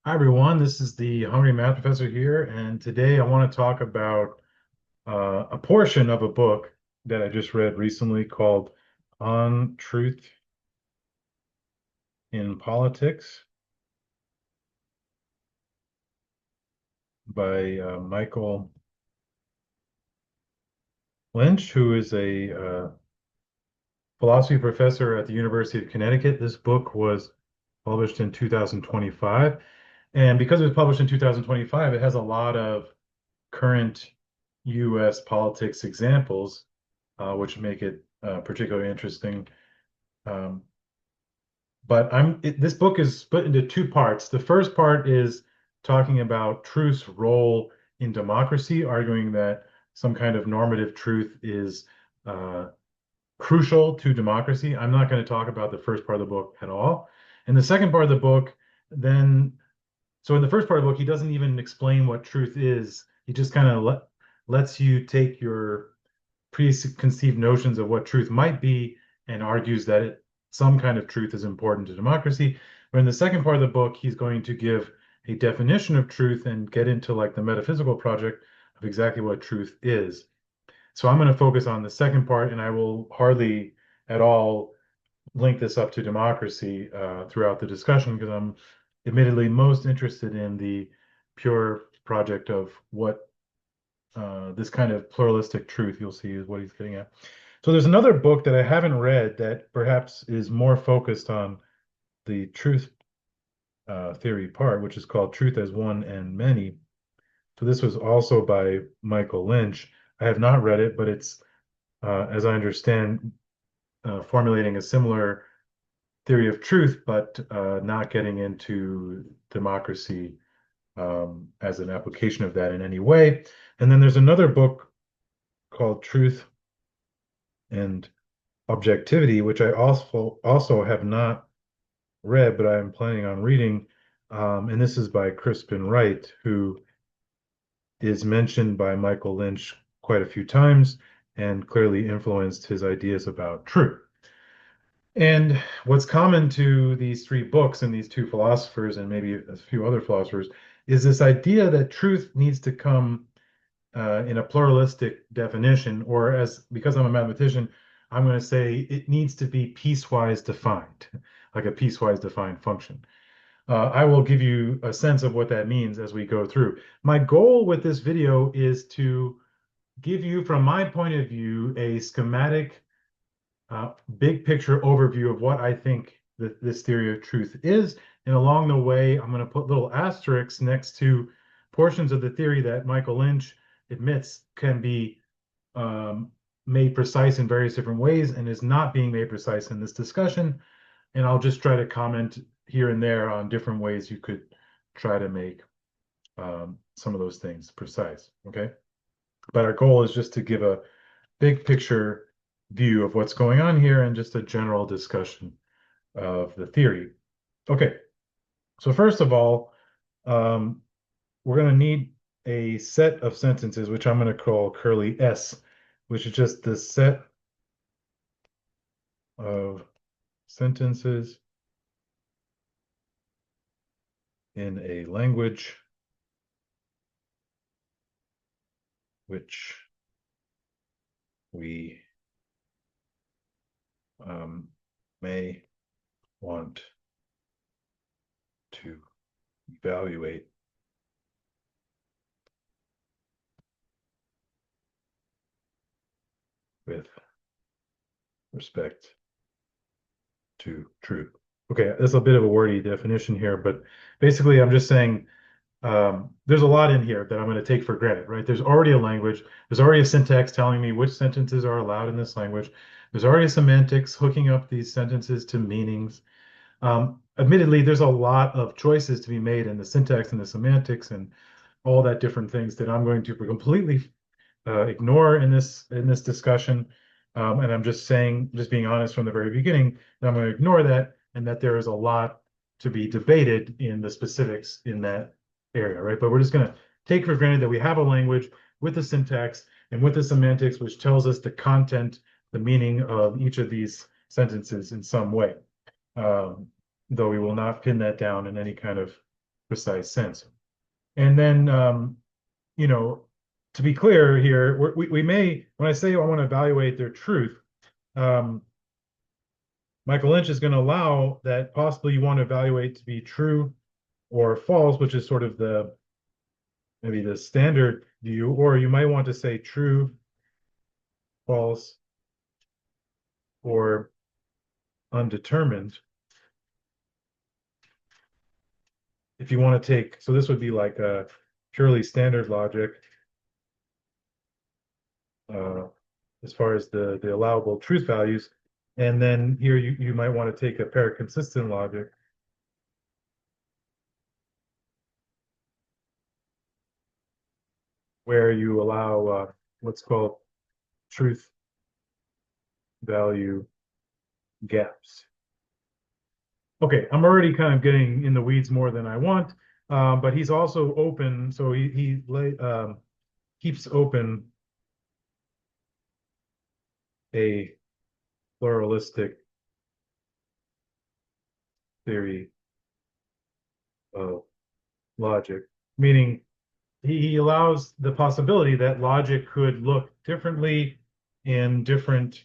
Hi everyone, this is the Hungry Math Professor here, and today I want to talk about a portion of a book that I just read recently called On Truth in Politics by Michael Lynch, who is a philosophy professor at the University of Connecticut. This book was published in 2025, and because it was published in 2025, it has a lot of current U.S. politics examples, which make it particularly interesting. Um, this book is split into two parts. The first part is talking about truth's role in democracy, arguing that some kind of normative truth is uh, crucial to democracy. I'm not going to talk about the first part of the book at all. In the second part of the book, then so in the first part of the book, he doesn't even explain what truth is. He just kind of lets you take your preconceived notions of what truth might be and argues that some kind of truth is important to democracy. But in the second part of the book, he's going to give a definition of truth and get into like the metaphysical project of exactly what truth is. So I'm going to focus on the second part, and I will hardly at all link this up to democracy throughout the discussion because I'm admittedly most interested in the pure project of what this kind of pluralistic truth you'll see is what he's getting at. So there's another book that I haven't read that perhaps is more focused on the truth theory part, which is called Truth as One and Many. So this was also by Michael Lynch. I have not read it, but it's, as I understand, formulating a similar theory of truth, but not getting into democracy as an application of that in any way. And then there's another book called Truth and Objectivity, which I also have not read, but I'm planning on reading. And this is by Crispin Wright, who is mentioned by Michael Lynch quite a few times and clearly influenced his ideas about truth. And what's common to these three books and these two philosophers, and maybe a few other philosophers, is this idea that truth needs to come in a pluralistic definition, or as because I'm a mathematician, I'm going to say it needs to be piecewise defined, like a piecewise defined function. I will give you a sense of what that means as we go through. My goal with this video is to give you, from my point of view, a schematic, big picture overview of what I think that this theory of truth is. And along the way, I'm going to put little asterisks next to portions of the theory that Michael Lynch admits can be um, made precise in various different ways and is not being made precise in this discussion. And I'll just try to comment here and there on different ways you could try to make some of those things precise. Okay. But our goal is just to give a big picture view of what's going on here and just a general discussion of the theory. Okay. So first of all, um, we're going to need a set of sentences, which I'm going to call curly S, which is just the set of sentences in a language which we may want to evaluate with respect to truth. Okay, that's a bit of a wordy definition here, but basically I'm just saying there's a lot in here that I'm going to take for granted, right? There's already a language, there's already a syntax telling me which sentences are allowed in this language. There's already semantics hooking up these sentences to meanings. Admittedly, there's a lot of choices to be made in the syntax and the semantics and all that different things that I'm going to completely ignore in this discussion. And I'm just saying, just being honest from the very beginning, that I'm going to ignore that and that there is a lot to be debated in the specifics in that area, right? But we're just going to take for granted that we have a language with the syntax and with the semantics, which tells us the content, the meaning of each of these sentences in some way. Though we will not pin that down in any kind of precise sense. And then, you know, to be clear here, we may, when I say I want to evaluate their truth, um, Michael Lynch is going to allow that possibly you want to evaluate to be true or false, which is sort of the maybe the standard view, or you might want to say true, false, or undetermined. If you want to take, so this would be like a purely standard logic, uh, as far as the allowable truth values. And then here you might want to take a pair consistent logic, where you allow what's called truth value gaps. Okay, I'm already kind of getting in the weeds more than I want, but he's also open, so he keeps open a pluralistic theory of logic, meaning he allows the possibility that logic could look differently in different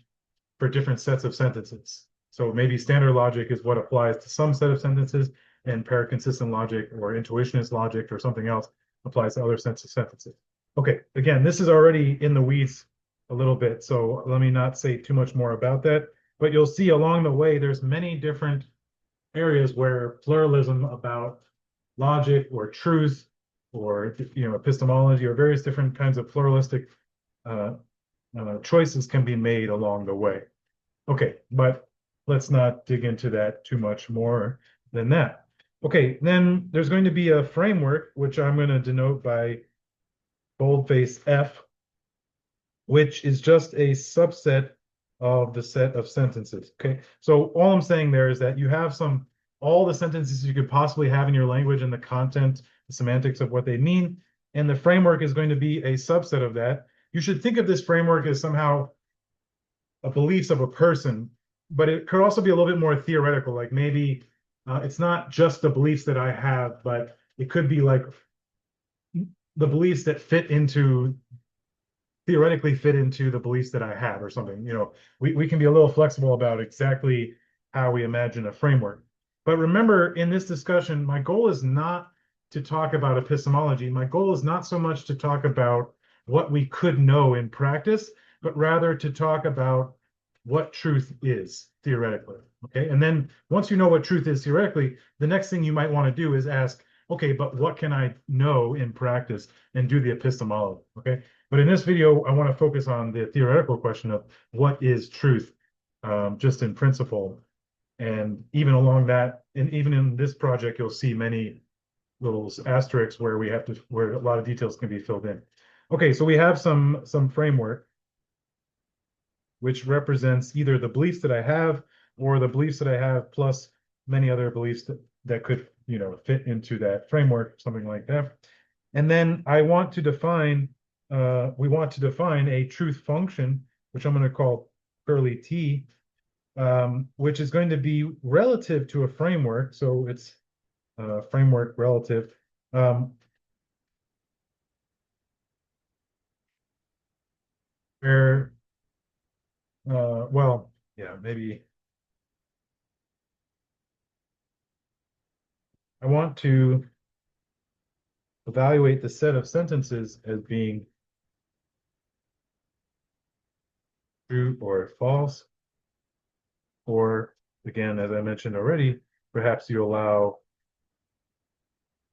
for different sets of sentences. So maybe standard logic is what applies to some set of sentences, and paraconsistent logic or intuitionist logic or something else applies to other sets of sentences. Okay, again, this is already in the weeds a little bit, so let me not say too much more about that. But you'll see along the way, there's many different areas where pluralism about logic or truth or epistemology or various different kinds of pluralistic uh, choices can be made along the way. Okay, but let's not dig into that too much more than that. Okay, then there's going to be a framework, which I'm going to denote by boldface F, which is just a subset of the set of sentences. Okay, so all I'm saying there is that you have all the sentences you could possibly have in your language and the content, the semantics of what they mean, and the framework is going to be a subset of that. You should think of this framework as somehow a beliefs of a person, but it could also be a little bit more theoretical. Like maybe it's not just the beliefs that I have, but it could be like the beliefs that theoretically fit into the beliefs that I have or something. We can be a little flexible about exactly how we imagine a framework. But remember, in this discussion, my goal is not to talk about epistemology. My goal is not so much to talk about what we could know in practice, but rather to talk about what truth is theoretically. Okay. And then once you know what truth is theoretically, the next thing you might want to do is ask, okay, but what can I know in practice and do the epistemology? Okay. But in this video, I want to focus on the theoretical question of what is truth, just in principle. And even along that, and even in this project, you'll see many little asterisks where where a lot of details can be filled in. Okay, so we have some framework which represents either the beliefs that I have or the beliefs that I have plus many other beliefs that could, fit into that framework, something like that. And then we want to define a truth function, which I'm going to call curly T, which is going to be relative to a framework. So it's framework relative. Where, well, yeah, maybe I want to evaluate the set of sentences as being true or false, or again, as I mentioned already, perhaps you allow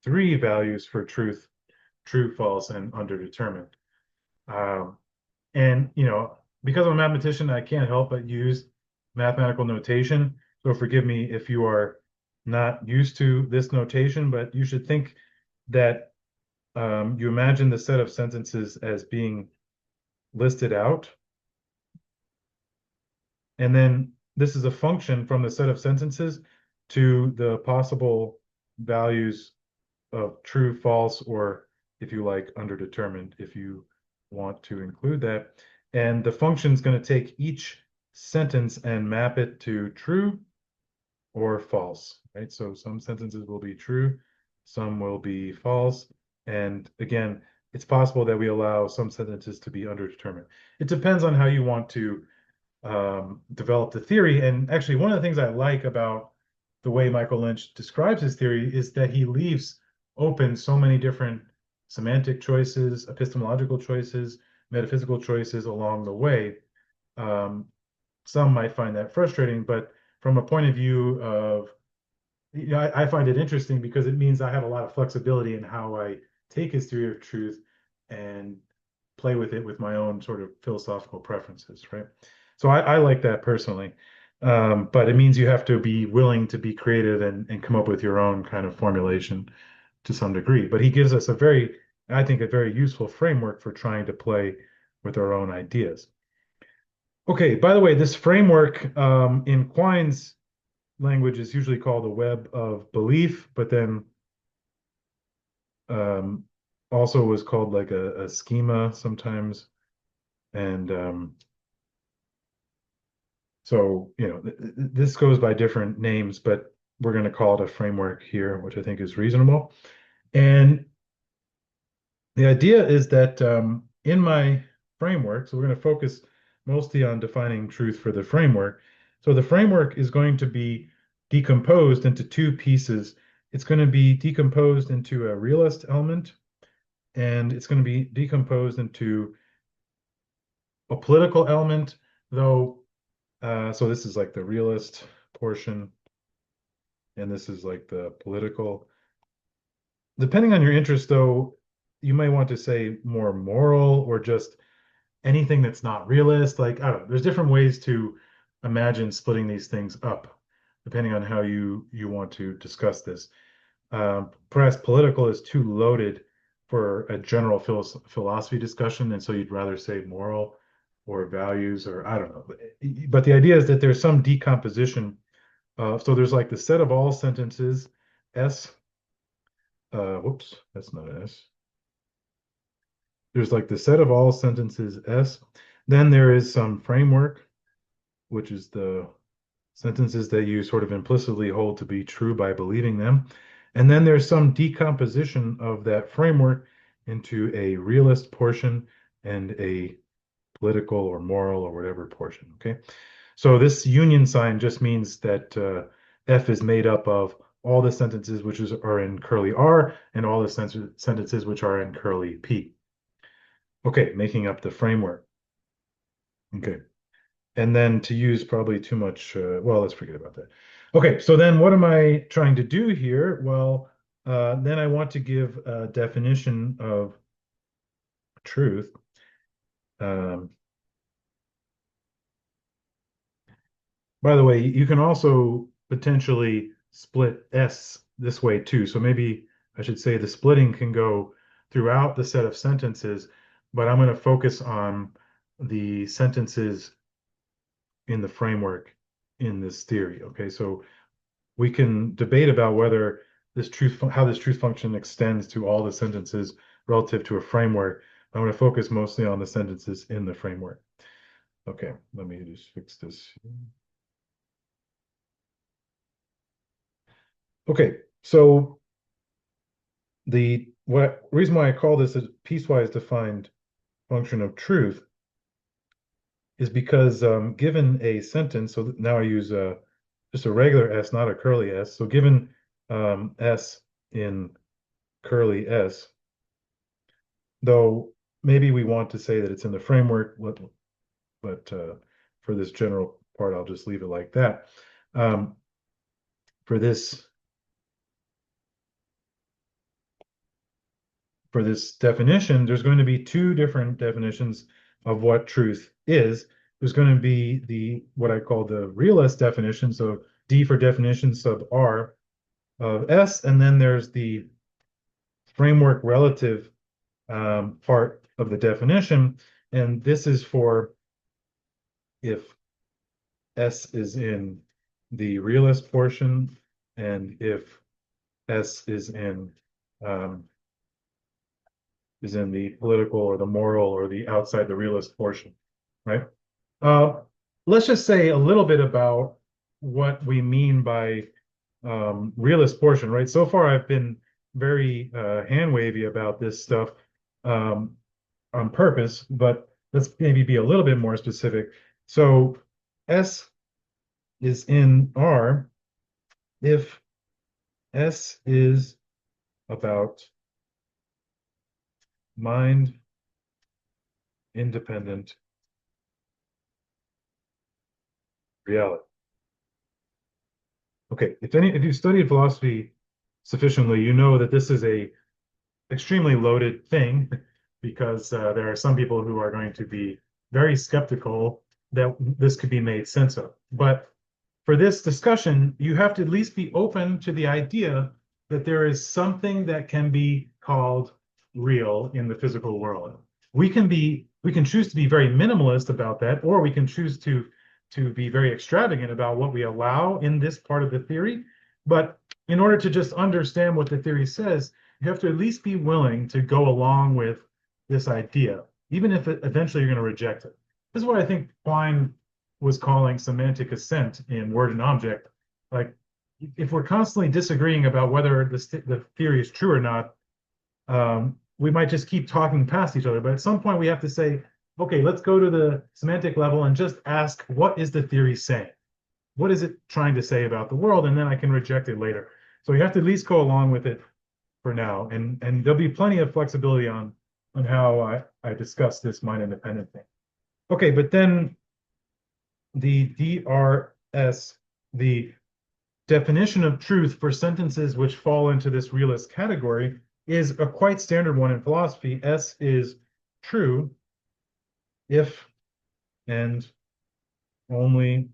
three values for truth: true, false, and underdetermined. Um, and because I'm a mathematician, I can't help but use mathematical notation. So forgive me if you are not used to this notation, but you should think that you imagine the set of sentences as being listed out. And then this is a function from the set of sentences to the possible values of true, false, or if you like, underdetermined, if you want to include that. And the function is going to take each sentence and map it to true or false, right? So some sentences will be true, some will be false. And again, it's possible that we allow some sentences to be underdetermined. It depends on how you want to develop the theory. And actually, one of the things I like about the way Michael Lynch describes his theory is that he leaves open so many different semantic choices, epistemological choices, metaphysical choices along the way. Um, some might find that frustrating, but from a point of view of, I find it interesting because it means I have a lot of flexibility in how I take his theory of truth and play with it with my own sort of philosophical preferences, right? So I like that personally. But it means you have to be willing to be creative and come up with your own kind of formulation to some degree. But he gives us I think, a very useful framework for trying to play with our own ideas. Okay, by the way, this framework in Quine's language is usually called a web of belief, but then um, also was called like a schema sometimes. And so, this goes by different names, but we're going to call it a framework here, which I think is reasonable. And the idea is that in my framework, so we're going to focus mostly on defining truth for the framework. So the framework is going to be decomposed into two pieces. It's going to be decomposed into a realist element, and it's going to be decomposed into a political element, though. So this is like the realist portion, and this is like the political. Depending on your interest, though, you may want to say more moral or just anything that's not realist. Like, I don't know, there's different ways to imagine splitting these things up, depending on how you want to discuss this. Perhaps political is too loaded for a general philosophy discussion, and so you'd rather say moral or values, or I don't know. But the idea is that there's some decomposition. So there's like the set of all sentences, S. Whoops, that's not an S. There's like the set of all sentences, S. Then there is some framework, which is the sentences that you sort of implicitly hold to be true by believing them. And then there's some decomposition of that framework into a realist portion and a political or moral or whatever portion. Okay. So this union sign just means that F is made up of all the sentences are in curly R and all the sentences which are in curly P. Okay, making up the framework. Okay. And then to use probably too much, well, let's forget about that. Okay, so then what am I trying to do here? Well, then I want to give a definition of truth. Um, by the way, you can also potentially split S this way too. So maybe I should say the splitting can go throughout the set of sentences, but I'm going to focus on the sentences in the framework in this theory. Okay, so we can debate about whether how this truth function extends to all the sentences relative to a framework. I'm going to focus mostly on the sentences in the framework. Okay, let me just fix this. Okay, so the reason why I call this a piecewise defined function of truth is because given a sentence, so now I use just a regular S, not a curly S. So given S in curly S, though maybe we want to say that it's in the framework, but for this general part, I'll just leave it like that. Um, for this definition, there's going to be two different definitions of what truth is. There's going to be what I call the realist definition, so D for definition sub R of S, and then there's the framework relative part of the definition, and this is for if S is in the realist portion and if S um, is in the political or the moral or the outside the realist portion, right? Uh, let's just say a little bit about what we mean by realist portion, right? So far, I've been very hand wavy about this stuff um, on purpose, but let's maybe be a little bit more specific. So S is in R if S is about mind independent reality. Okay, if you studied philosophy sufficiently, you know that this is a extremely loaded thing because there are some people who are going to be very skeptical that this could be made sense of. But for this discussion, you have to at least be open to the idea that there is something that can be called real in the physical world. We can choose to be very minimalist about that, or we can choose to be very extravagant about what we allow in this part of the theory. But in order to just understand what the theory says, you have to at least be willing to go along with this idea, even if eventually you're going to reject it. This is what I think Quine was calling semantic assent in Word and Object. Like, if we're constantly disagreeing about whether the theory is true or not, we might just keep talking past each other. But at some point, we have to say, okay, let's go to the semantic level and just ask, what is the theory saying? What is it trying to say about the world? And then I can reject it later. So you have to at least go along with it for now, and there'll be plenty of flexibility on how I discuss this mind independent thing. Okay, but then the DRS, the definition of truth for sentences which fall into this realist category, is a quite standard one in philosophy. S is true if and only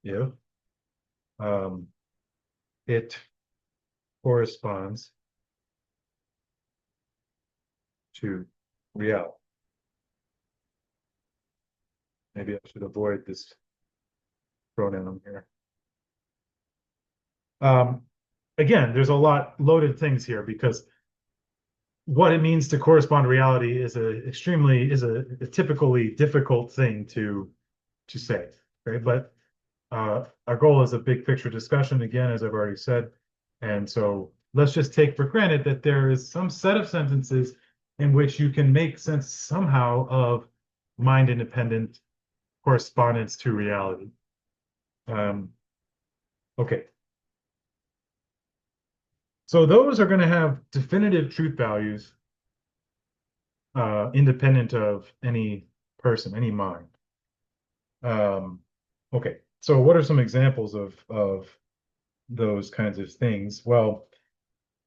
if um, it corresponds to reality. Maybe I should avoid this pronoun here. Um, Again, there's a lot loaded things here because what it means to correspond to reality is a typically difficult thing to say, right? But our goal is a big picture discussion, again, as I've already said. And so let's just take for granted that there is some set of sentences in which you can make sense somehow of mind independent correspondence to reality. Um, okay. So those are going to have definitive truth values independent of any person, any mind. Um, okay. So what are some examples of those kinds of things? Well,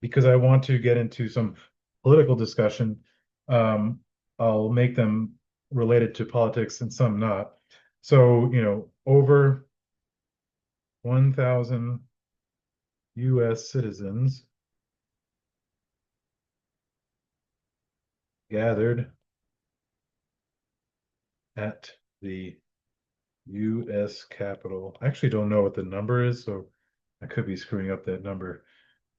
because I want to get into some political discussion, I'll make them related to politics and some not. So, over 1,000 US citizens gathered at the US Capitol. I actually don't know what the number is, so I could be screwing up that number.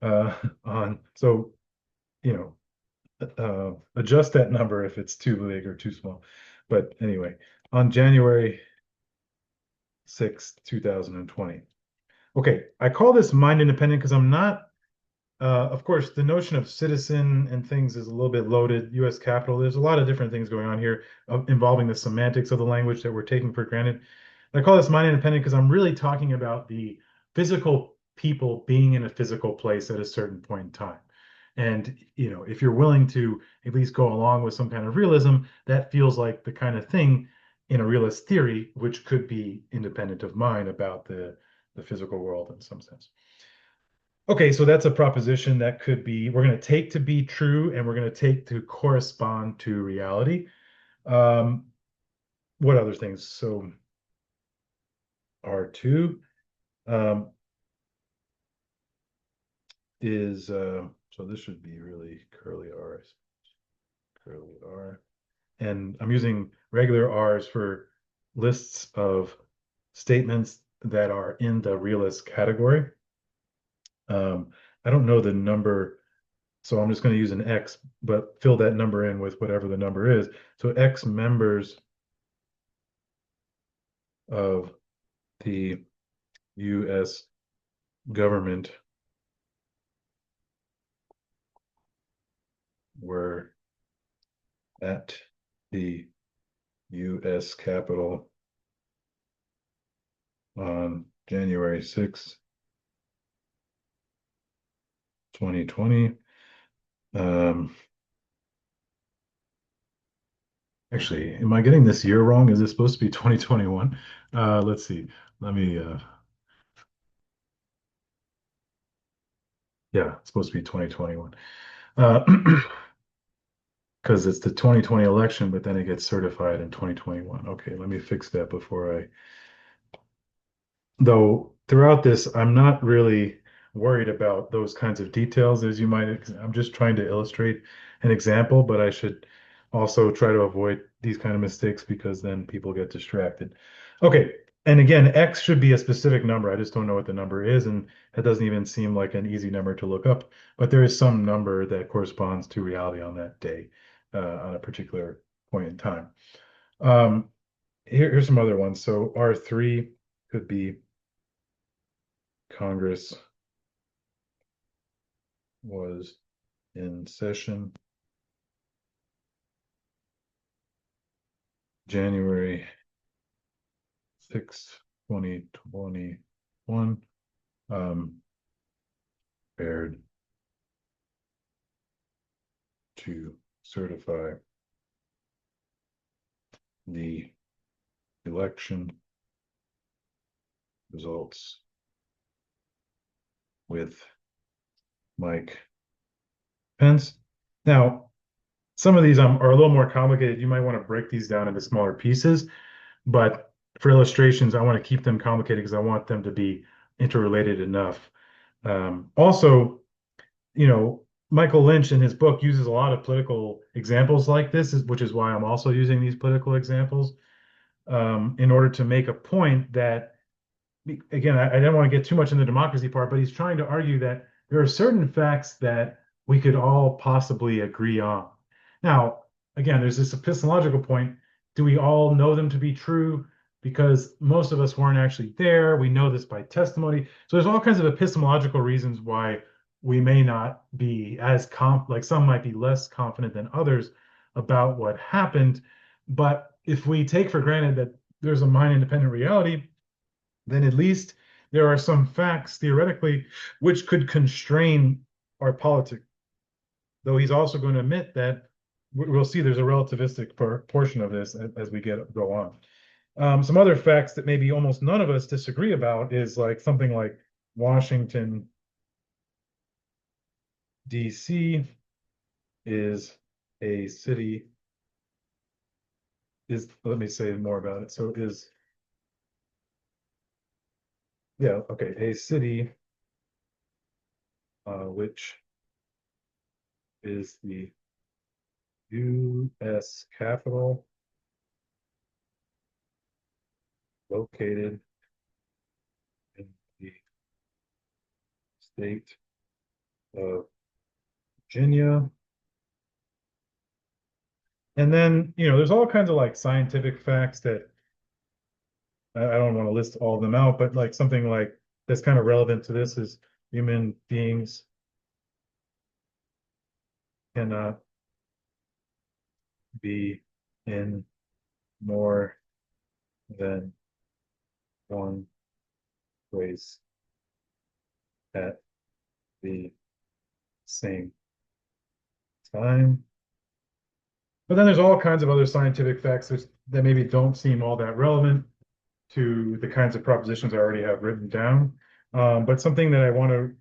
On so, you know, adjust that number if it's too big or too small. But anyway, on January 6th, 2020. Okay, I call this mind independent because I'm not, of course, the notion of citizen and things is a little bit loaded. US Capitol, there's a lot of different things going on here involving the semantics of the language that we're taking for granted. I call this mind independent because I'm really talking about the physical people being in a physical place at a certain point in time. And, if you're willing to at least go along with some kind of realism, that feels like the kind of thing in a realist theory, which could be independent of mind about the physical world in some sense. Okay, so that's a proposition that we're going to take to be true and we're going to take to correspond to reality. Um, what other things? So R2 um, is, so this should be really curly R, curly R. And I'm using regular R's for lists of statements that are in the realist category. I don't know the number, so I'm just going to use an X, but fill that number in with whatever the number is. So X members of the US government at the U.S. Capitol on January 6, 2020. Actually, am I getting this year wrong? Is this supposed to be 2021? Let's see. Let me yeah, it's supposed to be 2021. Uh because it's the 2020 election, but then it gets certified in 2021. Okay, let me fix that before I though throughout this, I'm not really worried about those kinds of details as you might. I'm just trying to illustrate an example, but I should also try to avoid these kind of mistakes because then people get distracted. Okay, and again, X should be a specific number. I just don't know what the number is, and it doesn't even seem like an easy number to look up, but there is some number that corresponds to reality on that day, on a particular point in time. Um, here's some other ones. So R3 could be Congress was in session January 6, 2021, prepared to certify the election results with Mike Pence. Now, some of these are a little more complicated. You might want to break these down into smaller pieces, but for illustrations, I want to keep them complicated because I want them to be interrelated enough. Also, Michael Lynch in his book uses a lot of political examples like this, which is why I'm also using these political examples in order to make a point that again, I didn't want to get too much in the democracy part, but he's trying to argue that there are certain facts that we could all possibly agree on. Now, again, there's this epistemological point. Do we all know them to be true? Because most of us weren't actually there. We know this by testimony. So there's all kinds of epistemological reasons why we may not be as like some might be less confident than others about what happened. But if we take for granted that there's a mind independent reality, then at least there are some facts theoretically which could constrain our politics. Though he's also going to admit that we'll see there's a relativistic portion of this as we go on. Some other facts that maybe almost none of us disagree about is like something like Washington, D.C. is a city, let me say more about it. So yeah, okay, a city which is the U.S. capital located in the state of Virginia. And then, there's all kinds of like scientific facts that I don't want to list all of them out, but like something like that's kind of relevant to this is human beings cannot be in more than one place at the same time. But then there's all kinds of other scientific facts that maybe don't seem all that relevant to the kinds of propositions I already have written down. But something that I want to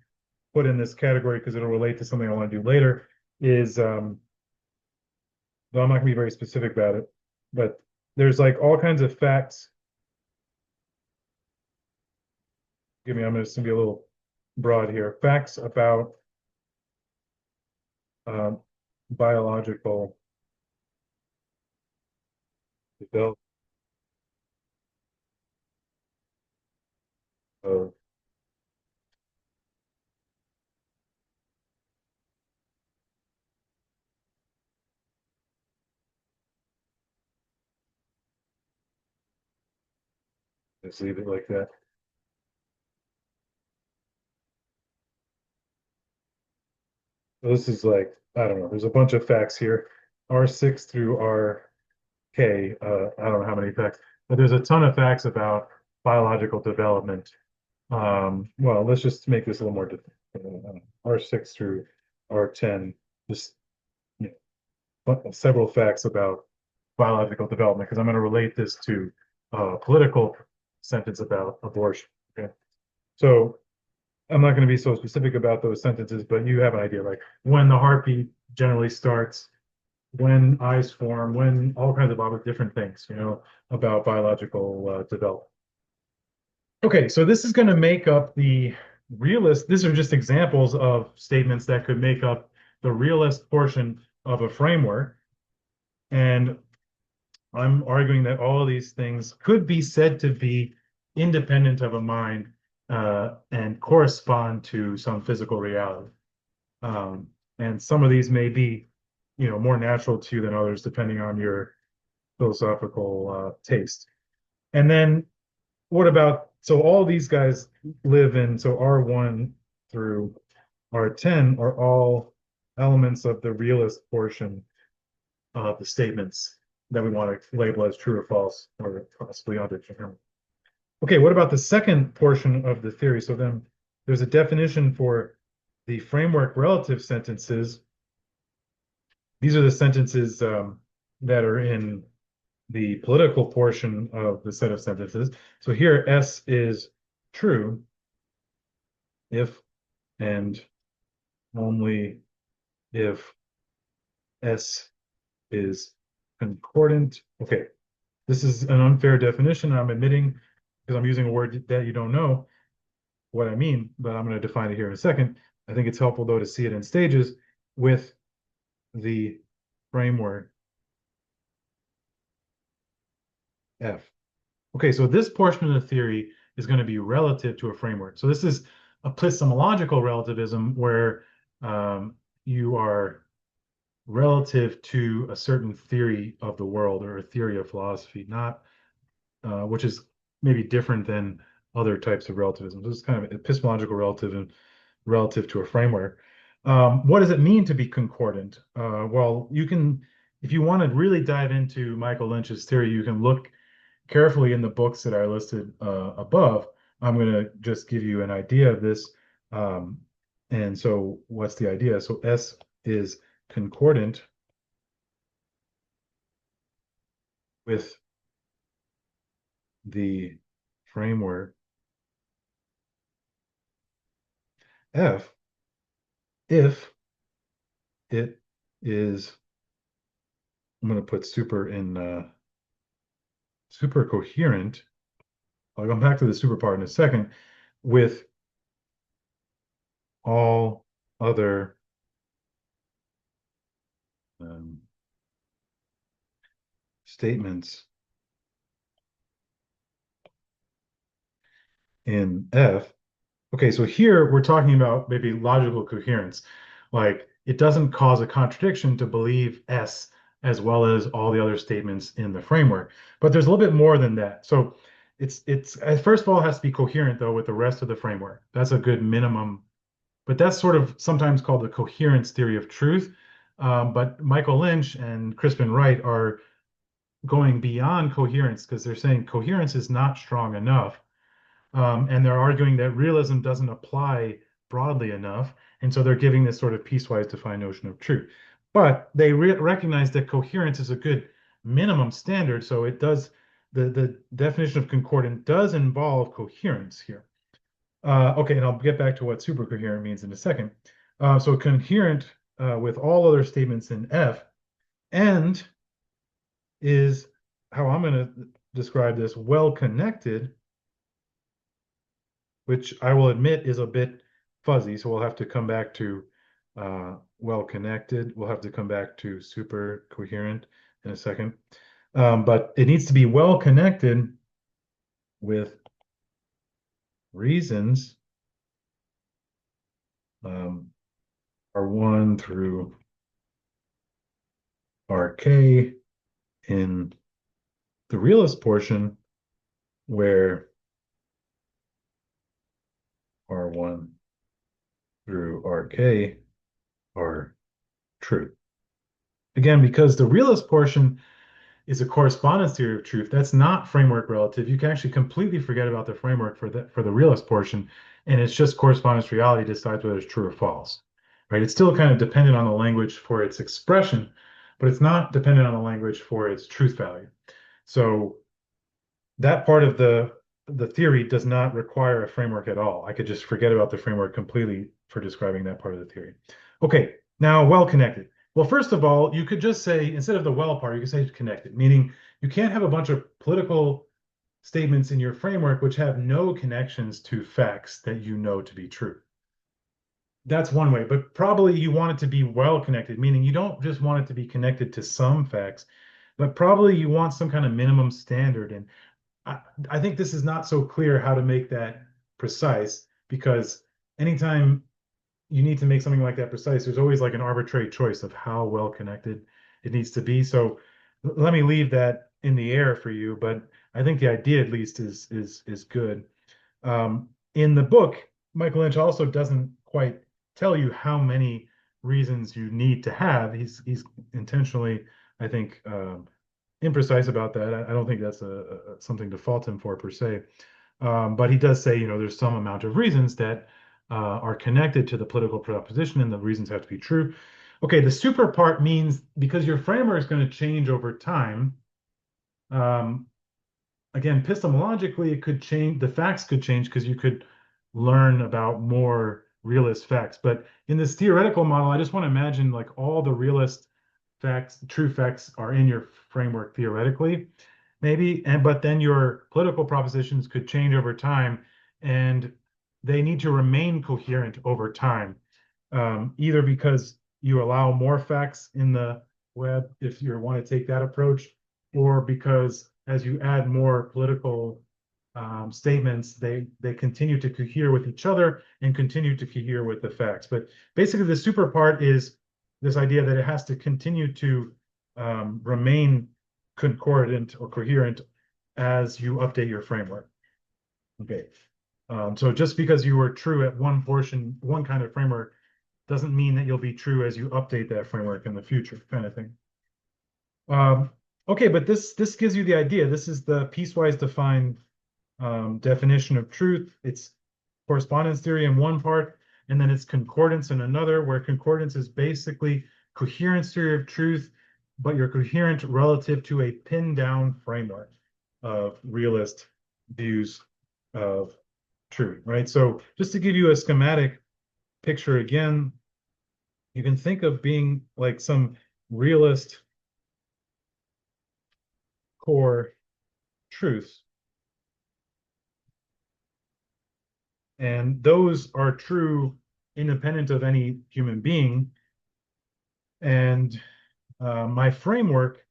put in this category because it'll relate to something I want to do later is, though I'm not going to be very specific about it, but there's like all kinds of facts. I'm just going to be a little broad here. Facts about um, biological development of let's leave it like that. So this is like, I don't know, there's a bunch of facts here. R6 through RK. I don't know how many facts, but there's a ton of facts about biological development. Well, let's just make this a little more R6 through R10. Just you several facts about biological development because I'm going to relate this to a political sentence about abortion. Okay. So I'm not going to be so specific about those sentences, but you have an idea, like when the heartbeat generally starts, when eyes form, when all kinds of other different things, about biological development. Okay, so this is going to make up the realist. These are just examples of statements that could make up the realist portion of a framework. And I'm arguing that all of these things could be said to be independent of a mind and correspond to some physical reality. Um, and some of these may be, more natural to you than others, depending on your philosophical taste. And then what about, so all these guys live in, so R1 through R10 are all elements of the realist portion of the statements that we want to label as true or false or possibly undetermined. Okay, what about the second portion of the theory? So then there's a definition for the framework relative sentences. These are the sentences that are in the political portion of the set of sentences. So here S is true if and only if S is concordant. Okay, this is an unfair definition. I'm admitting because I'm using a word that you don't know what I mean, but I'm going to define it here in a second. I think it's helpful though to see it in stages with the framework F. Okay, so this portion of the theory is going to be relative to a framework. So this is epistemological relativism where you are relative to a certain theory of the world or a theory of philosophy, not which is maybe different than other types of relativism. This is kind of epistemological relativism relative to a framework. What does it mean to be concordant? Well, you can, if you want to really dive into Michael Lynch's theory, you can look carefully in the books that are listed above. I'm going to just give you an idea of this. And so what's the idea? So S is concordant with the framework F if it is, I'm going to put super in super coherent. I'll come back to the super part in a second with all other um, statements in F. Okay, so here we're talking about maybe logical coherence. Like it doesn't cause a contradiction to believe S as well as all the other statements in the framework. But there's a little bit more than that. So it's first of all, it has to be coherent though with the rest of the framework. That's a good minimum. But that's sort of sometimes called the coherence theory of truth. But Michael Lynch and Crispin Wright are going beyond coherence because they're saying coherence is not strong enough. And they're arguing that realism doesn't apply broadly enough. And so they're giving this sort of piecewise defined notion of truth. But they recognize that coherence is a good minimum standard. So it does, the definition of concordant does involve coherence here. Okay, and I'll get back to what supercoherent means in a second. So coherent with all other statements in F and is how I'm going to describe this well connected, which I will admit is a bit fuzzy. So we'll have to come back to well connected. We'll have to come back to super coherent in a second. But it needs to be well connected with reasons R1 through RK in the realist portion where R1 through RK are true. Again, because the realist portion is a correspondence theory of truth. That's not framework relative. You can actually completely forget about the framework for the realist portion, and it's just correspondence reality decides whether it's true or false. Right? It's still kind of dependent on the language for its expression, but it's not dependent on the language for its truth value. So that part of the theory does not require a framework at all. I could just forget about the framework completely for describing that part of the theory. Okay, now well connected. Well, first of all, you could just say, instead of the well part, you could say connected, meaning you can't have a bunch of political statements in your framework which have no connections to facts that you know to be true. That's one way, but probably you want it to be well connected, meaning you don't just want it to be connected to some facts, but probably you want some kind of minimum standard. And I think this is not so clear how to make that precise because anytime you need to make something like that precise, there's always like an arbitrary choice of how well connected it needs to be. So let me leave that in the air for you, but I think the idea at least is good. In the book, Michael Lynch also doesn't quite tell you how many reasons you need to have. He's intentionally, I think, imprecise about that. I don't think that's something to fault him for per se. But he does say, there's some amount of reasons that are connected to the political proposition, and the reasons have to be true. Okay, the super part means because your framework is going to change over time. Um, Again, epistemologically, it could change, the facts could change because you could learn about more realist facts. But in this theoretical model, I just want to imagine like all the realist facts, true facts are in your framework theoretically, maybe, and but then your political propositions could change over time and they need to remain coherent over time, either because you allow more facts in the web if you want to take that approach, or because as you add more political statements, they continue to cohere with each other and continue to cohere with the facts. But basically, the super part is this idea that it has to continue to remain concordant or coherent as you update your framework. Okay. So just because you were true at one portion, one kind of framework, doesn't mean that you'll be true as you update that framework in the future, kind of thing. Um, okay, but this gives you the idea. This is the piecewise defined definition of truth. It's correspondence theory in one part, and then it's concordance in another, where concordance is basically coherence theory of truth, but you're coherent relative to a pinned down framework of realist views of truth, right? So just to give you a schematic picture again, you can think of being like some realist core truths. And those are true independent of any human being. And my framework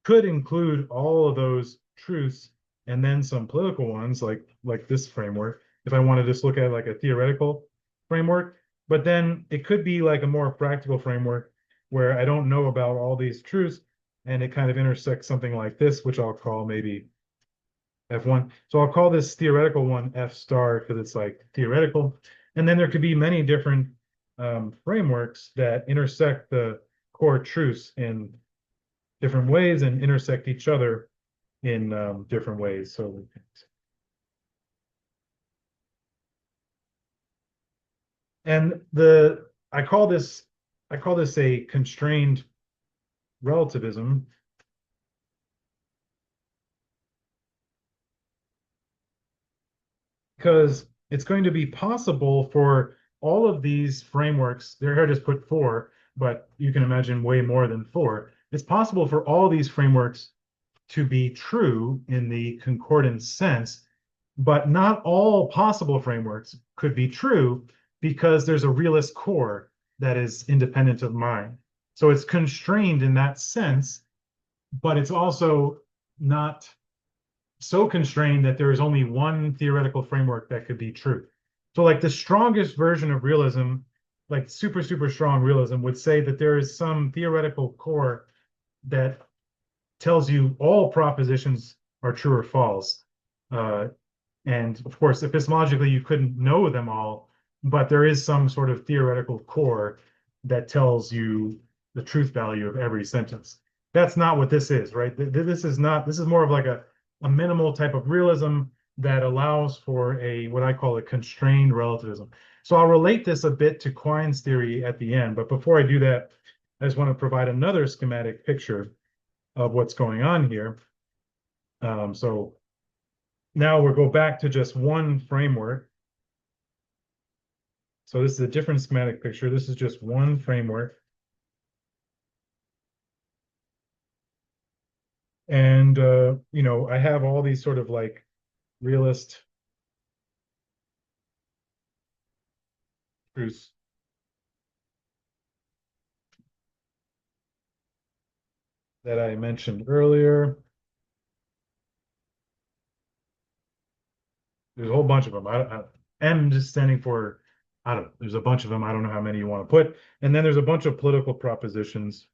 could include all of those truths and then some political ones like this framework, if I want to just look at like a theoretical framework. But then it could be like a more practical framework where I don't know about all these truths and it kind of intersects something like this, which I'll call maybe F1. So I'll call this theoretical one F star because it's like theoretical. And then there could be many different frameworks that intersect the core truths in different ways and intersect each other in different ways. So, and I call this a constrained relativism because it's going to be possible for all of these frameworks, there I just put four, but you can imagine way more than four. It's possible for all these frameworks to be true in the concordance sense, but not all possible frameworks could be true because there's a realist core that is independent of mine. So it's constrained in that sense, but it's also not so constrained that there is only one theoretical framework that could be true. So like the strongest version of realism, like super, super strong realism would say that there is some theoretical core that tells you all propositions are true or false. Uh, and of course, epistemologically, you couldn't know them all, but there is some sort of theoretical core that tells you the truth value of every sentence. That's not what this is, right? This is not, this is more of like a minimal type of realism that allows for a what I call a constrained relativism. So I'll relate this a bit to Quine's theory at the end, but before I do that, I just want to provide another schematic picture of what's going on here. So now we'll go back to just one framework. So this is a different schematic picture. This is just one framework. And I have all these sort of like realist truths that I mentioned earlier. There's a whole bunch of them. M just standing for, I don't know. There's a bunch of them. I don't know how many you want to put. And then there's a bunch of political propositions.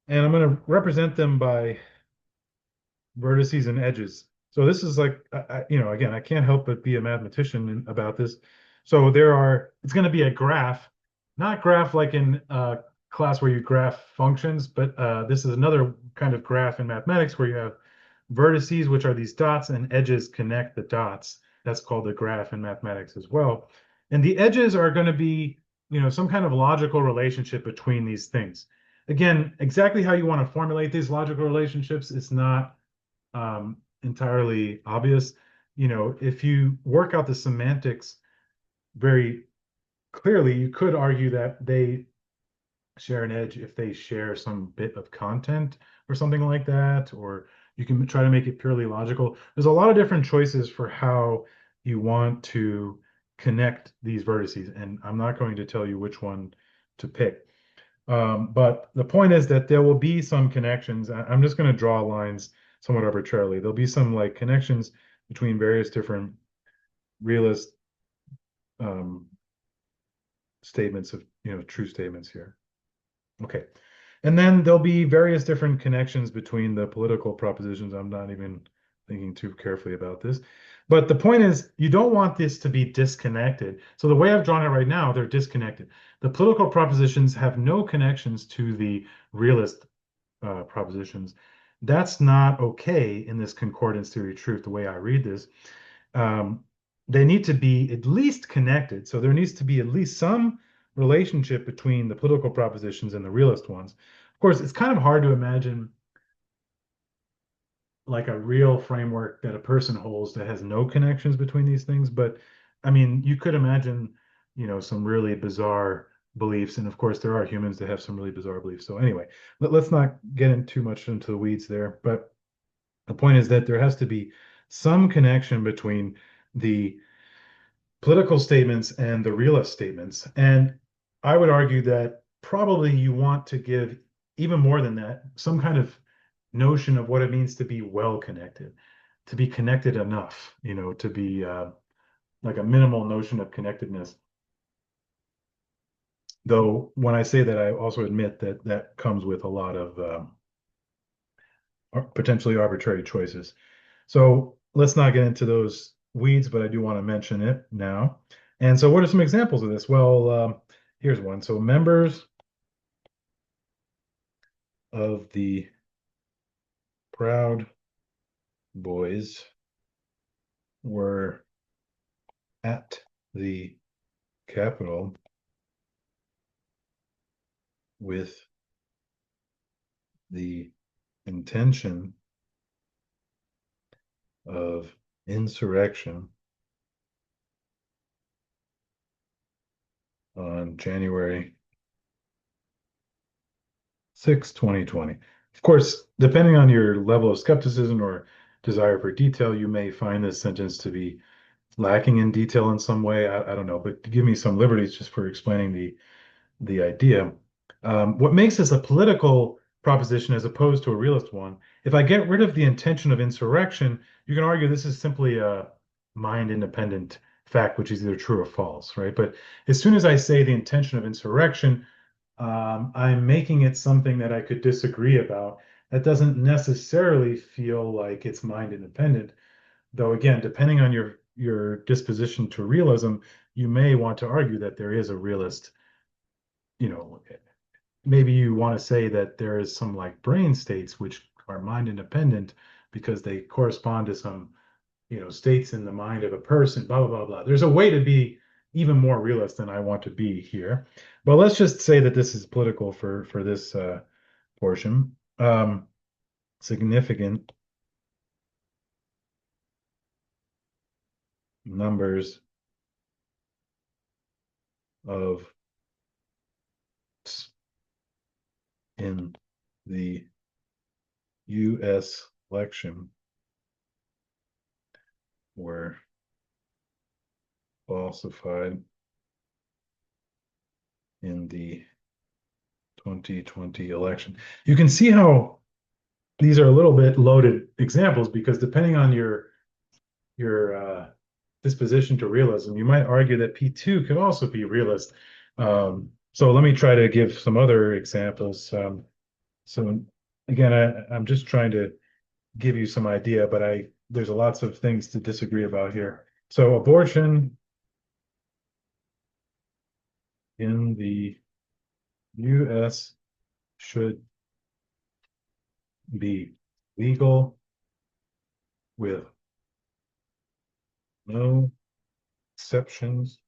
And I'm going to represent them by vertices and edges. So this is like, again, I can't help but be a mathematician about this. So it's going to be a graph, not graph like in class where you graph functions, but this is another kind of graph in mathematics where you have vertices, which are these dots, and edges connect the dots. That's called a graph in mathematics as well. And the edges are going to be, some kind of logical relationship between these things. Again, exactly how you want to formulate these logical relationships is not entirely obvious. If you work out the semantics very clearly, you could argue that they share an edge if they share some bit of content or something like that, or you can try to make it purely logical. There's a lot of different choices for how you want to connect these vertices, and I'm not going to tell you which one to pick. But the point is that there will be some connections. I'm just going to draw lines somewhat arbitrarily. There'll be some like connections between various different realist um, statements of, true statements here. Okay. And then there'll be various different connections between the political propositions. I'm not even thinking too carefully about this. But the point is, you don't want this to be disconnected. So the way I've drawn it right now, they're disconnected. The political propositions have no connections to the realist propositions. That's not okay in this concordance theory of truth, the way I read this. Um, they need to be at least connected. So there needs to be at least some relationship between the political propositions and the realist ones. Of course, it's kind of hard to imagine like a real framework that a person holds that has no connections between these things. But I mean, you could imagine, some really bizarre beliefs. And of course, there are humans that have some really bizarre beliefs. So anyway, let's not get in too much into the weeds there. But the point is that there has to be some connection between the political statements and the realist statements. And I would argue that probably you want to give even more than that, some kind of notion of what it means to be well connected, to be connected enough, to be like a minimal notion of connectedness. Though when I say that, I also admit that that comes with a lot of potentially arbitrary choices. So let's not get into those weeds, but I do want to mention it now. And so what are some examples of this? Well, here's one. So members of the Proud Boys were at the Capitol with the intention of insurrection on January 6, 2020. Of course, depending on your level of skepticism or desire for detail, you may find this sentence to be lacking in detail in some way. I don't know, but give me some liberties just for explaining the idea. What makes this a political proposition as opposed to a realist one? If I get rid of the intention of insurrection, you can argue this is simply a mind independent fact, which is either true or false, right? But as soon as I say the intention of insurrection, I'm making it something that I could disagree about. That doesn't necessarily feel like it's mind independent, though again, depending on your disposition to realism, you may want to argue that there is a realist, you know, maybe you want to say that there is some like brain states which are mind independent because they correspond to some, states in the mind of a person, blah, blah, blah, blah. There's a way to be even more realist than I want to be here. But let's just say that this is political for this portion. Significant numbers of in the U.S. election were falsified in the 2020 election. You can see how these are a little bit loaded examples because depending on your disposition to realism, you might argue that P2 could also be realist. So let me try to give some other examples. So again, I'm just trying to give you some idea, but there's lots of things to disagree about here. So abortion in the U.S. should be legal with no exceptions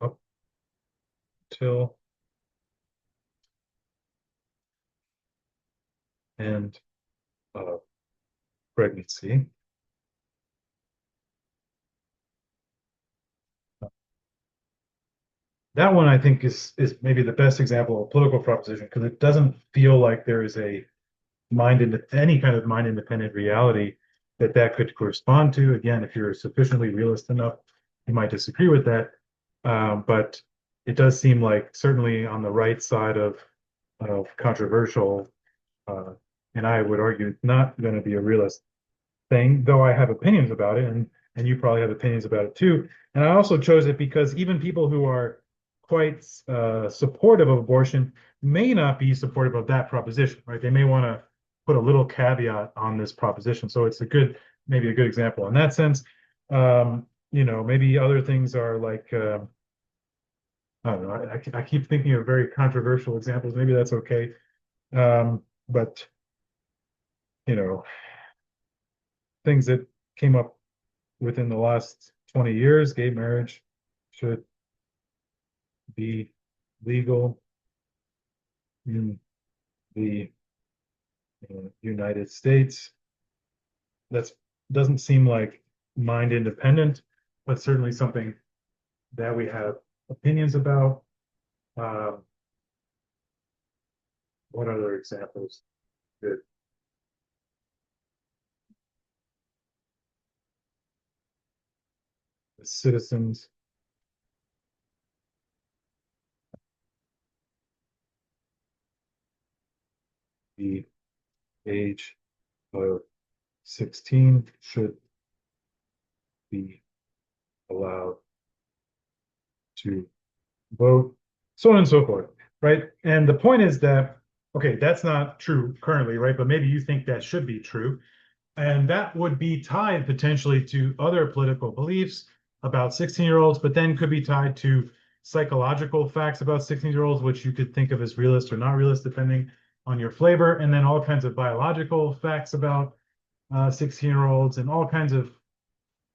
up till and pregnancy. That one I think is maybe the best example of political proposition because it doesn't feel like there is a any kind of mind independent reality that could correspond to. Again, if you're sufficiently realist enough, you might disagree with that. But it does seem like certainly on the right side of controversial, uh, and I would argue it's not going to be a realist thing, though I have opinions about it, and you probably have opinions about it too. And I also chose it because even people who are quite supportive of abortion may not be supportive of that proposition, right? They may want to put a little caveat on this proposition. So it's maybe a good example in that sense. Maybe other things are like, I don't know, I keep thinking of very controversial examples. Maybe that's okay. But, you know, things that came up within the last 20 years, gay marriage should be legal in the United States. That doesn't seem like mind independent, but certainly something that we have opinions about. Um, what other examples? Good. The citizens the age of 16 should be allowed to vote, so on and so forth, right? And the point is that, okay, that's not true currently, right? But maybe you think that should be true. And that would be tied potentially to other political beliefs about 16-year-olds, but then could be tied to psychological facts about 16-year-olds, which you could think of as realist or not realist, depending on your flavor, and then all kinds of biological facts about 16-year-olds and all kinds of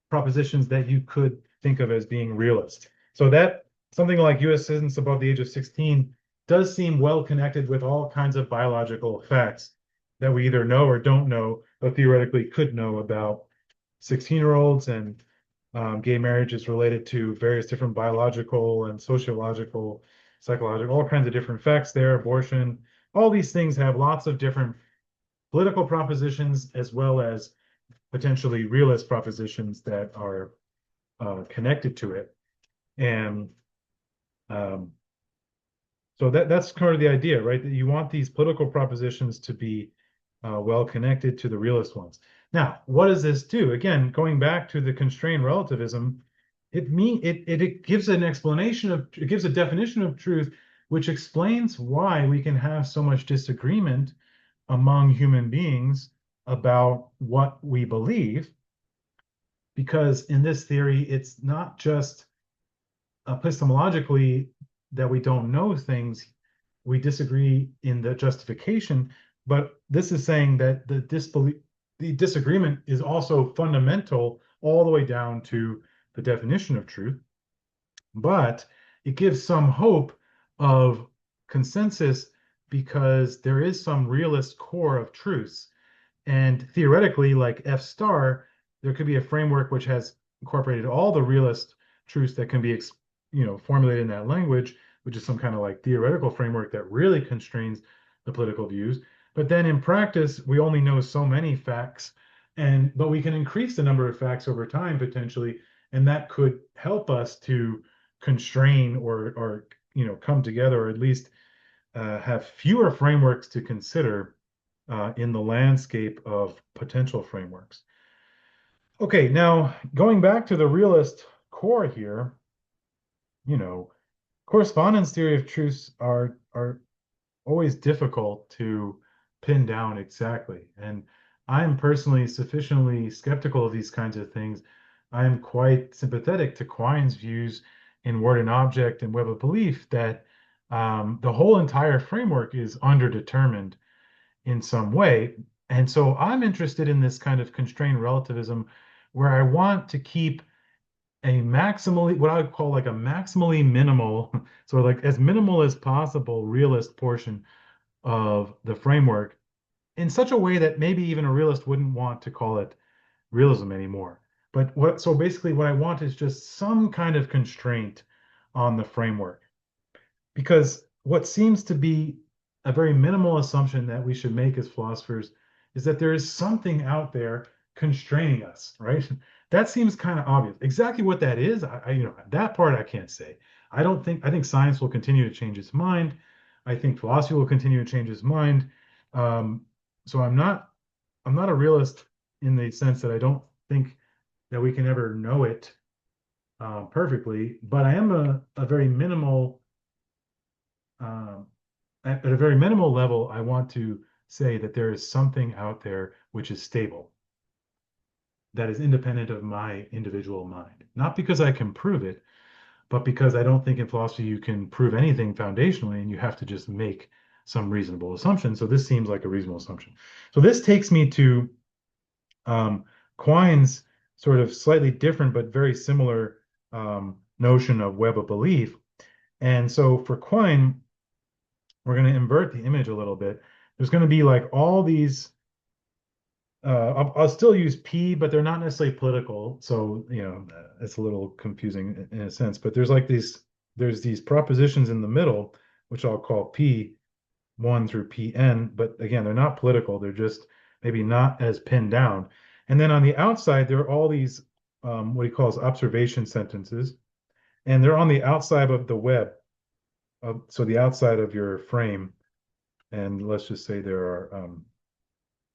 propositions that you could think of as being realist. So that something like US citizens above the age of 16 does seem well connected with all kinds of biological facts that we either know or don't know, but theoretically could know about 16-year-olds and gay marriage is related to various different biological and sociological, psychological, all kinds of different facts there, abortion, all these things have lots of different political propositions as well as potentially realist propositions that are connected to it. And um, so that's kind of the idea, right? That you want these political propositions to be well connected to the realist ones. Now, what does this do? Again, going back to the constrained relativism, it gives an explanation of it gives a definition of truth, which explains why we can have so much disagreement among human beings about what we believe. because in this theory, it's not just epistemologically that we don't know things, we disagree in the justification, but this is saying that the disagreement is also fundamental all the way down to the definition of truth, but it gives some hope of consensus because there is some realist core of truths. And theoretically, like F star, there could be a framework which has incorporated all the realist truths that can be, formulated in that language, which is some kind of like theoretical framework that really constrains the political views. But then in practice, we only know so many facts, but we can increase the number of facts over time potentially, and that could help us to constrain or come together, or at least have fewer frameworks to consider in the landscape of potential frameworks. Okay, now going back to the realist core here, you know, correspondence theory of truths are always difficult to pin down exactly. And I'm personally sufficiently skeptical of these kinds of things. I'm quite sympathetic to Quine's views in Word and Object and Web of Belief that the whole entire framework is underdetermined in some way. And so I'm interested in this kind of constrained relativism where I want to keep a maximally, what I would call like a maximally minimal, so like as minimal as possible realist portion of the framework in such a way that maybe even a realist wouldn't want to call it realism anymore. So basically what I want is just some kind of constraint on the framework. Because what seems to be a very minimal assumption that we should make as philosophers is that there is something out there constraining us, right? That seems kind of obvious. Exactly what that is, that part I can't say. I think science will continue to change its mind. I think philosophy will continue to change its mind. Um, so I'm not a realist in the sense that I don't think that we can ever know it perfectly, but I am a very minimal um, at a very minimal level, I want to say that there is something out there which is stable, that is independent of my individual mind. Not because I can prove it, but because I don't think in philosophy you can prove anything foundationally and you have to just make some reasonable assumption. So this seems like a reasonable assumption. So this takes me to Quine's sort of slightly different but very similar notion of web of belief. And so for Quine, we're going to invert the image a little bit. There's going to be like all these. I'll still use P, but they're not necessarily political. So, it's a little confusing in a sense. But there's these propositions in the middle, which I'll call P1 through Pn. But again, they're not political. They're just maybe not as pinned down. And then on the outside, there are all these what he calls observation sentences, and they're on the outside of the web. So the outside of your frame, and let's just say there are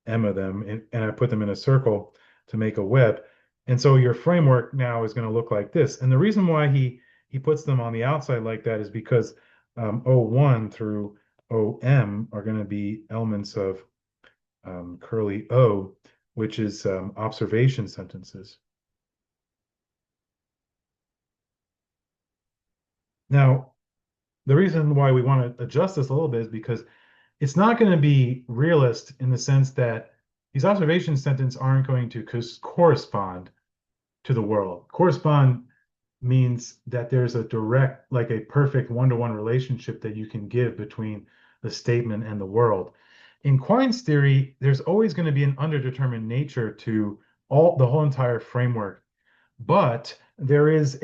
M of them, and I put them in a circle to make a web. And so your framework now is going to look like this. And the reason why he puts them on the outside like that is because O1 through OM are going to be elements of curly O, which is observation sentences. Now, the reason why we want to adjust this a little bit is because it's not going to be realist in the sense that these observation sentences aren't going to correspond to the world. Correspond means that there's a direct, like a perfect one-to-one relationship that you can give between the statement and the world. In Quine's theory, there's always going to be an underdetermined nature to the whole entire framework, but there's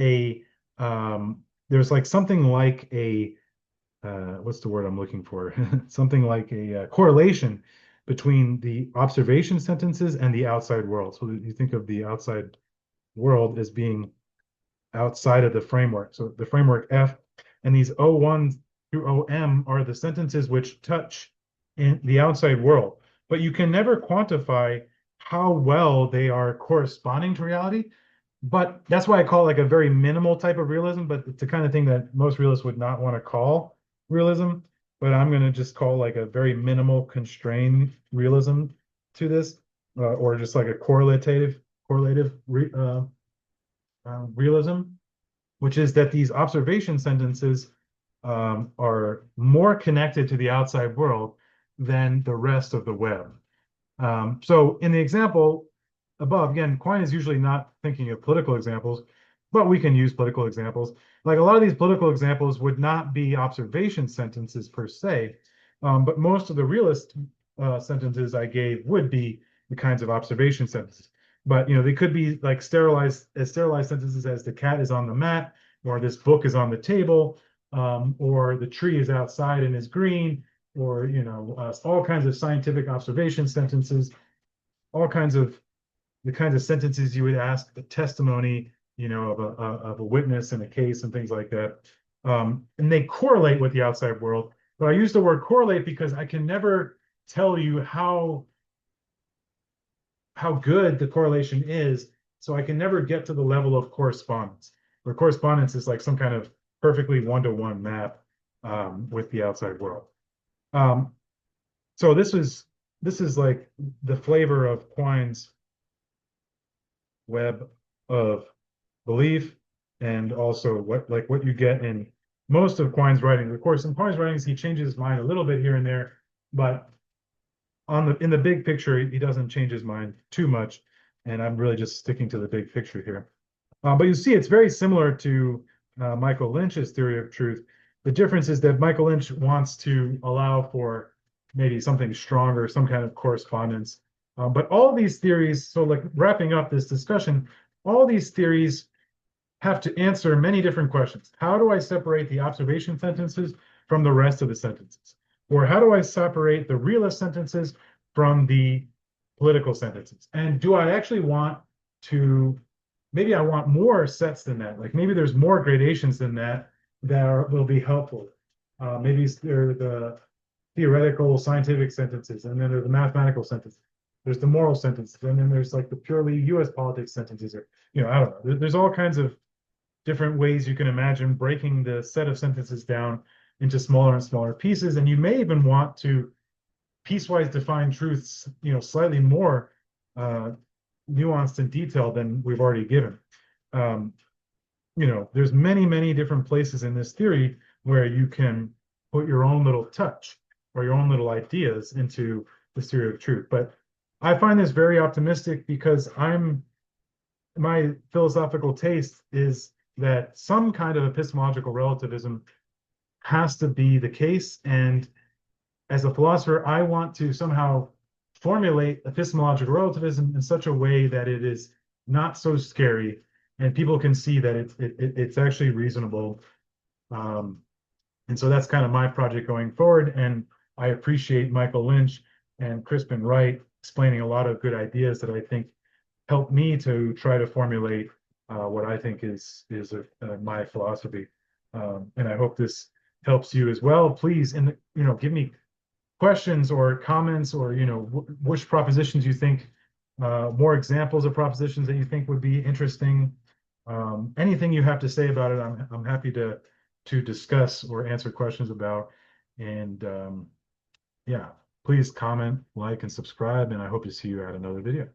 like something like a what's the word I'm looking for? Something like a correlation between the observation sentences and the outside world. So you think of the outside world as being outside of the framework. So the framework F and these O1 through OM are the sentences which touch in the outside world. But you can never quantify how well they are corresponding to reality. But that's why I call it like a very minimal type of realism, but it's the kind of thing that most realists would not want to call realism. But I'm going to just call like a very minimal constrained realism to this, or just like a correlative correlative realism, which is that these observation sentences are more connected to the outside world than the rest of the web. So in the example above, again, Quine is usually not thinking of political examples, but we can use political examples. Like a lot of these political examples would not be observation sentences per se, but most of the realist sentences I gave would be the kinds of observation sentences. But they could be like sterilized sentences as the cat is on the mat, or this book is on the table, or the tree is outside and is green, or all kinds of scientific observation sentences, all kinds of the kinds of sentences you would ask the testimony, of a witness in a case and things like that. And they correlate with the outside world. But I use the word correlate because I can never tell you how good the correlation is. So I can never get to the level of correspondence, where correspondence is like some kind of perfectly one-to-one map with the outside world. So this is like the flavor of Quine's web of belief, and also what you get in most of Quine's writings. Of course, in Quine's writings, he changes his mind a little bit here and there, but in the big picture, he doesn't change his mind too much. And I'm really just sticking to the big picture here. But you see, it's very similar to Michael Lynch's theory of truth. The difference is that Michael Lynch wants to allow for maybe something stronger, some kind of correspondence. But all these theories, so like wrapping up this discussion, all these theories have to answer many different questions. How do I separate the observation sentences from the rest of the sentences? Or how do I separate the realist sentences from the political sentences? And do I actually want to, maybe I want more sets than that. Like maybe there's more gradations than that will be helpful. Maybe there are the theoretical scientific sentences, and then there's the mathematical sentences. There's the moral sentences, and then there's like the purely US politics sentences, or, I don't know. There's all kinds of different ways you can imagine breaking the set of sentences down into smaller and smaller pieces. And you may even want to piecewise define truths, slightly more nuanced and detailed than we've already given. There's many different places in this theory where you can put your own little touch or your own little ideas into the theory of truth. But I find this very optimistic because my philosophical taste is that some kind of epistemological relativism has to be the case. And as a philosopher, I want to somehow formulate epistemological relativism in such a way that it is not so scary and people can see that it's actually reasonable. And so that's kind of my project going forward. And I appreciate Michael Lynch and Crispin Wright explaining a lot of good ideas that I think helped me to try to formulate what I think is my philosophy. And I hope this helps you as well. Please, give me questions or comments, or which propositions you think, more examples of propositions that you think would be interesting. Anything you have to say about it, I'm happy to discuss or answer questions about. And yeah, please comment, like, and subscribe, and I hope to see you at another video.